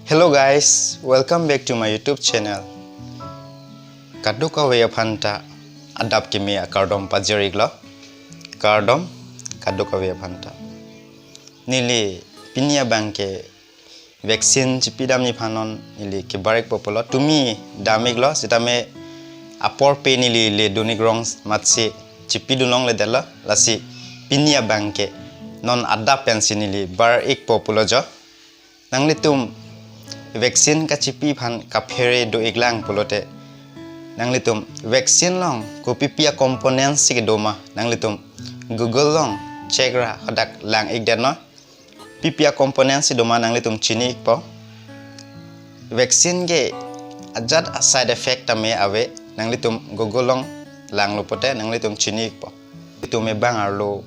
Hello guys, welcome back to my YouTube channel. Kaduka waya phanta adap kimi kardom pajeri glo. Kardom kaduka waya phanta. Nili pinia banke vaccine chipidam ni phanon nili ke barek popolo tumi dami glo sitame apor pe nili le donik rong matsi chipidunong le dela lasi pinia banke non adap pensin nili bar ek popolo jo. Nangli tum vaccine ka chipi phan ka phere do iglang polote nanglitum vaccine long ko pipia components si doma nanglitum google long check ra hadak lang igden no pipia components si doma nanglitum chini po vaccine ge ajat side effect tame ave nanglitum google long lang lopote nanglitum chini po itu me bang arlo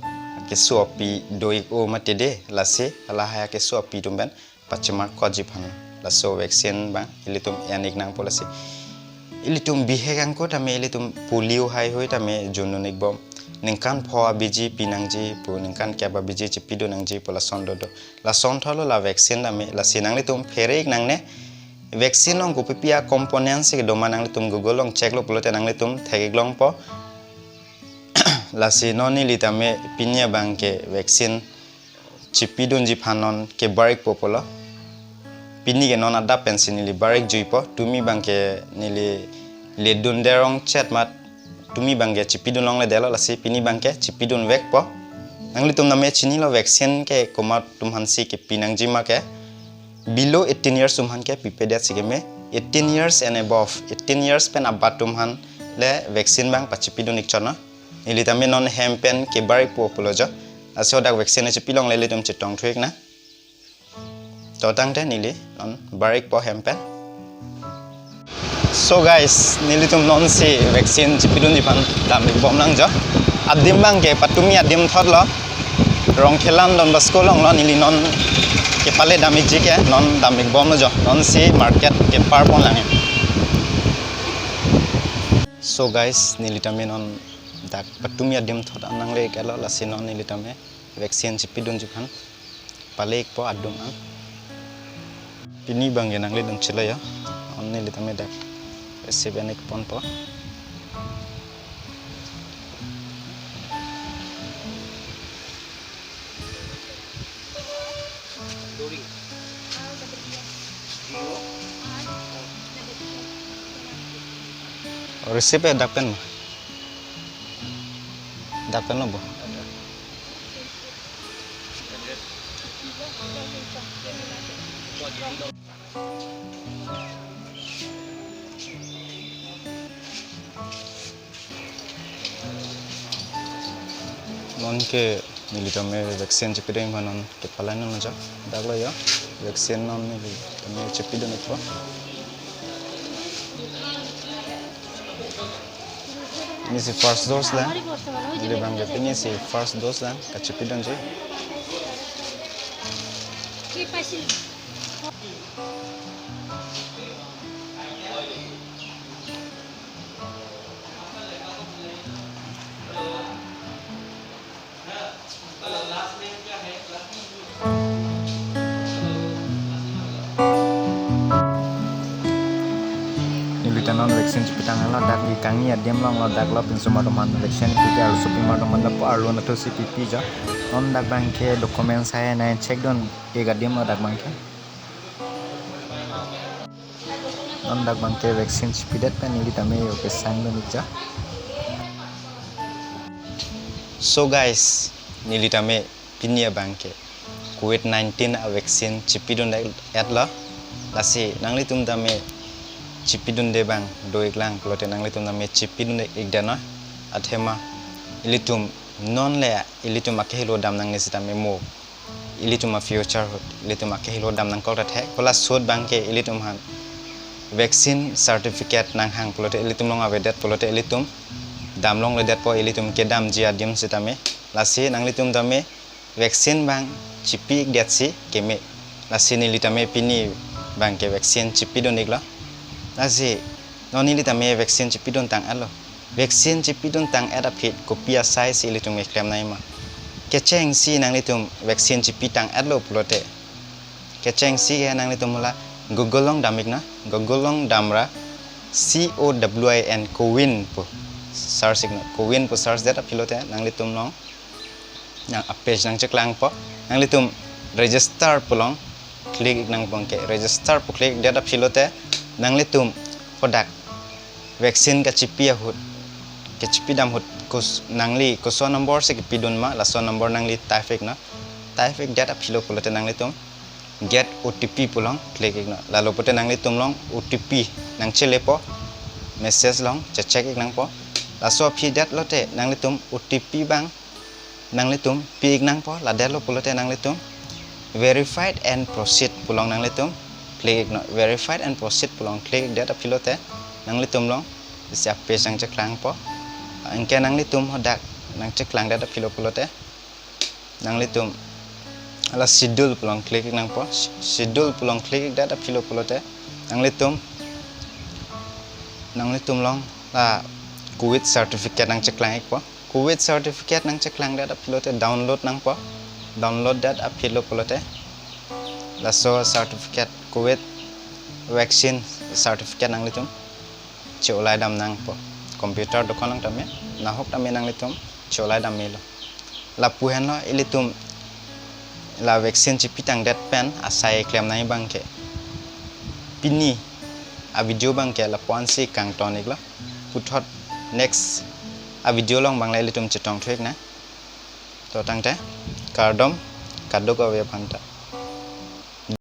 ke suapi doi o matede lase ala haya ke suapi tumben pachimar koji phan laso vaccine bang ilitum yanik nang polisi ilitum bihegang ko tame ilitum polio hai hoi tame jononik bom ningkan phoa biji pinangji pu ningkan keba biji chipido nangji pola sondodo la sontholo la vaccine tame la sinang litum ferek nangne vaccine long gopipia components ke doma nang litum google long check lo polote nang litum thegiglong po la sinoni litame pinya bangke vaccine chipidon ji phanon ke barik popolo pini ke non ada pensi nili barek juipo tumi bangke nili le dunderong chat mat tumi bangke chipidun long le delo lasi pini bangke chipidun vek po nangli tum name chini lo vaccine ke komat tum hansi ke pinang jima ke below 18 years tum han ke pipedat sigeme 18 years and above 18 years pen abat tum han le vaccine bang pachipidun ikchona nili tame non hempen ke barek po polojo asio dak vaccine chipilong le tum chitong thuik na totang te nili non barik po hempen so guys nili tum non si vaccine chipidun di pan damik bom lang jo adim bang ke patumi adim thot lo rong khelam don basko long lo nili non ke pale damik ji ke non damik bom lo jo non si market ke par pon lang so guys nili tame non dak patumi adim thot anang le ke lo lasi non nili tame vaccine chipidun ji pan pale ek po adum ang pini bang yang nangli dong cila ya, ini lihat medak, sebenik pon po. Resep ya dapen lo bo. Non ke nilitame vaccine chipideng manon ke palan non ja daglo ya vaccine non nilitame chipideng itu ini si first dose lah ini bang ini si first dose lah ke chipideng je non vaccine chipitang la dak di kangi adem long la dak la pinsuma to man vaccine pipi aru supi ma to man la po aru na to si pipi ja on dak bangke documents hai na check don e gadem la dak bangke on dak bangke vaccine chipidat pa nili tame yo ke sang don ja so guys nili tame pinia bangke covid-19 vaccine chipidon at la lasi nangli tum tame chipidun de bang do iklang plote nang litum name chipidun de igdana athema ilitum non le ilitum akhelo dam nang nisita memo ilitum future ilitum akhelo dam nang kolta the kola sod bang ke ilitum han vaccine certificate nang hang plote ilitum long avedat plote ilitum dam long le dat po ilitum ke dam ji adim sitame lasi nang litum dame vaccine bang chipi igdat si keme lasi ni litame pini bang ke vaccine chipidun igla Nasi, noni li tame vaccine chipidon tang alo. Vaccine chipidon tang ada pit kopia size ilitum eklam naima. Keceng si nang litum vaccine chipitang alo plote. Keceng si nang litum mula Google long damik na Google long damra COWIN Cowin po search na Cowin po search data pilote nang litum long nang page nang ceklang po nang litum register po long klik nang bangke register po klik data pilote nang litum product vaccine ka chepi hut ke chepi dam hut kus nangli kuso number se pidun ma la so number nangli typhic na typhic data pilo pilote nang litum get OTP pulang klik ikna lalu pote nang litum long OTP nang chelepo message long check ik nang po la so phi dat lote nang litum OTP bang nang litum pi ik nang po la dat lo pulote nang litum verified and proceed pulang nang litum klik ikna verified and proceed pulang klik data pilote nang litum long siap page nang ceklang po angke nang litum hodak nang ceklang data pilo pulote nang litum ala schedule pulang klik nang po schedule pulang klik data pilo pulote nang litum long la COVID certificate nang ceklang ik po COVID certificate nang ceklang data pilote download nang po download data pilo pulote la so certificate COVID vaccine certificate nang litum ciolai dam nang po computer do konang tame nahok tame nang litum ciolai dam milo la puhen lo ilitum la vaccine chepi tang dat pen asai claim nai bangke pini a video bangke la ponsi kang tonik la puthot next a video long banglai litum chetong thek na to tangte cardom kadok awe phanta